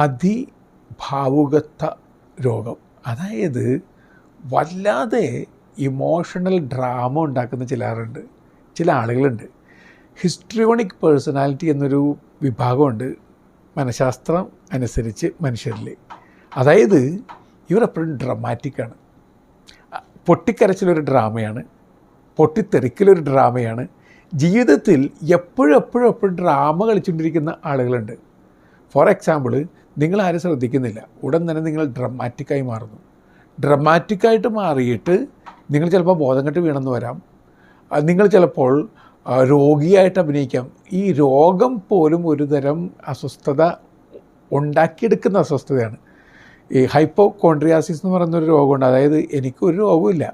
അതിഭാവുകത്വ രോഗം. അതായത് വല്ലാതെ ഇമോഷണൽ ഡ്രാമ ഉണ്ടാക്കുന്ന ചില ആളുകളുണ്ട്. ഹിസ്ട്രിയോണിക് പേഴ്സണാലിറ്റി എന്നൊരു വിഭാഗമുണ്ട് മനഃശാസ്ത്രം അനുസരിച്ച് മനുഷ്യരിൽ. അതായത് ഇവരെപ്പോഴും ഡ്രമാറ്റിക്കാണ്. പൊട്ടിക്കരച്ചിലൊരു ഡ്രാമയാണ്, പൊട്ടിത്തെറിക്കലൊരു ഡ്രാമയാണ്. ജീവിതത്തിൽ എപ്പോഴും ഡ്രാമ കളിച്ചുകൊണ്ടിരിക്കുന്ന ആളുകളുണ്ട്. ഫോർ എക്സാമ്പിൾ, നിങ്ങളാരും ശ്രദ്ധിക്കുന്നില്ല, ഉടൻ തന്നെ നിങ്ങൾ ഡ്രമാറ്റിക്കായി മാറുന്നു. ഡ്രമാറ്റിക്കായിട്ട് മാറിയിട്ട് നിങ്ങൾ ചിലപ്പോൾ ബോധം കെട്ട് വീണെന്ന് വരാം. നിങ്ങൾ ചിലപ്പോൾ രോഗിയായിട്ട് അഭിനയിക്കാം. ഈ രോഗം പോലും ഒരു തരം അസ്വസ്ഥത ഉണ്ടാക്കിയെടുക്കുന്ന അസ്വസ്ഥതയാണ്. ഈ ഹൈപ്പോകോൺഡ്രിയാസിസ് എന്ന് പറയുന്നൊരു രോഗമുണ്ട്. അതായത് എനിക്കൊരു രോഗമില്ല,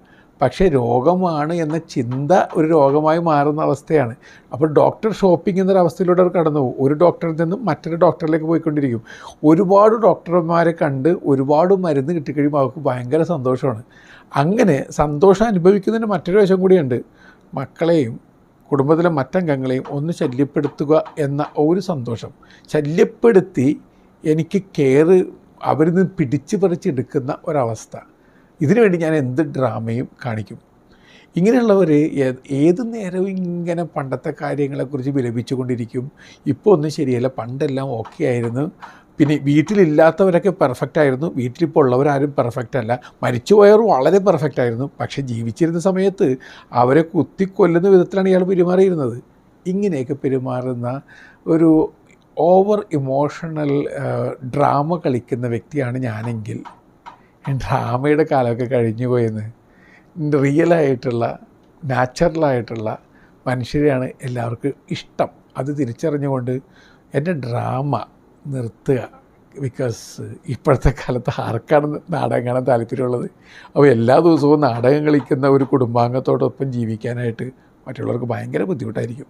പക്ഷേ രോഗമാണ് എന്ന ചിന്ത ഒരു രോഗമായി മാറുന്ന അവസ്ഥയാണ്. അപ്പോൾ ഡോക്ടർ ഷോപ്പിംഗ് എന്നൊരവസ്ഥയിലൂടെ അവർ കടന്നു പോകും. ഒരു ഡോക്ടറിൽ നിന്നും മറ്റൊരു ഡോക്ടറിലേക്ക് പോയിക്കൊണ്ടിരിക്കും. ഒരുപാട് ഡോക്ടർമാരെ കണ്ട് ഒരുപാട് മരുന്ന് കിട്ടിക്കഴിയുമ്പോൾ അവർക്ക് ഭയങ്കര സന്തോഷമാണ്. അങ്ങനെ സന്തോഷം അനുഭവിക്കുന്നതിന് മറ്റൊരു വശം കൂടിയുണ്ട്. മക്കളെയും കുടുംബത്തിലെ മറ്റംഗങ്ങളെയും ഒന്ന് ശല്യപ്പെടുത്തുക എന്ന ഒരു സന്തോഷം. ശല്യപ്പെടുത്തി എനിക്ക് അവരിൽ നിന്ന് പിടിച്ചു പറിച്ചെടുക്കുന്ന ഒരവസ്ഥ. ഇതിനു വേണ്ടി ഞാൻ എന്ത് ഡ്രാമയും കാണിക്കും. ഇങ്ങനെയുള്ളവർ ഏത് നേരവും ഇങ്ങനെ പണ്ടത്തെ കാര്യങ്ങളെക്കുറിച്ച് വിലപിച്ചു കൊണ്ടിരിക്കും. ഇപ്പോൾ ഒന്നും ശരിയല്ല, പണ്ടെല്ലാം ഓക്കെ ആയിരുന്നു, പിന്നെ വീട്ടിലില്ലാത്തവരൊക്കെ പെർഫെക്റ്റ് ആയിരുന്നു, വീട്ടിലിപ്പോൾ ഉള്ളവരാരും പെർഫെക്റ്റ് അല്ല, മരിച്ചുപോയവർ വളരെ പെർഫെക്റ്റ് ആയിരുന്നു, പക്ഷേ ജീവിച്ചിരുന്ന സമയത്ത് അവരെ കുത്തിക്കൊല്ലുന്ന വിധത്തിലാണ് ഇയാൾ പെരുമാറിയിരുന്നത്. ഇങ്ങനെയൊക്കെ പെരുമാറുന്ന ഒരു ഓവർ ഇമോഷണൽ ഡ്രാമ കളിക്കുന്ന വ്യക്തിയാണ് ഞാനെങ്കിൽ ഡ്രാമയുടെ കാലമൊക്കെ കഴിഞ്ഞു പോയെന്ന്. റിയലായിട്ടുള്ള നാച്ചുറലായിട്ടുള്ള മനുഷ്യരെയാണ് എല്ലാവർക്കും ഇഷ്ടം. അത് തിരിച്ചറിഞ്ഞുകൊണ്ട് എൻ്റെ ഡ്രാമ നിർത്തുക. ബിക്കോസ് ഇപ്പോഴത്തെ കാലത്ത് ആർക്കാണ് നാടകം കാണാൻ താല്പര്യമുള്ളത്? അപ്പോൾ എല്ലാ ദിവസവും നാടകം കളിക്കുന്ന ഒരു കുടുംബാംഗത്തോടൊപ്പം ജീവിക്കാനായിട്ട് മറ്റുള്ളവർക്ക് ഭയങ്കര ബുദ്ധിമുട്ടായിരിക്കും.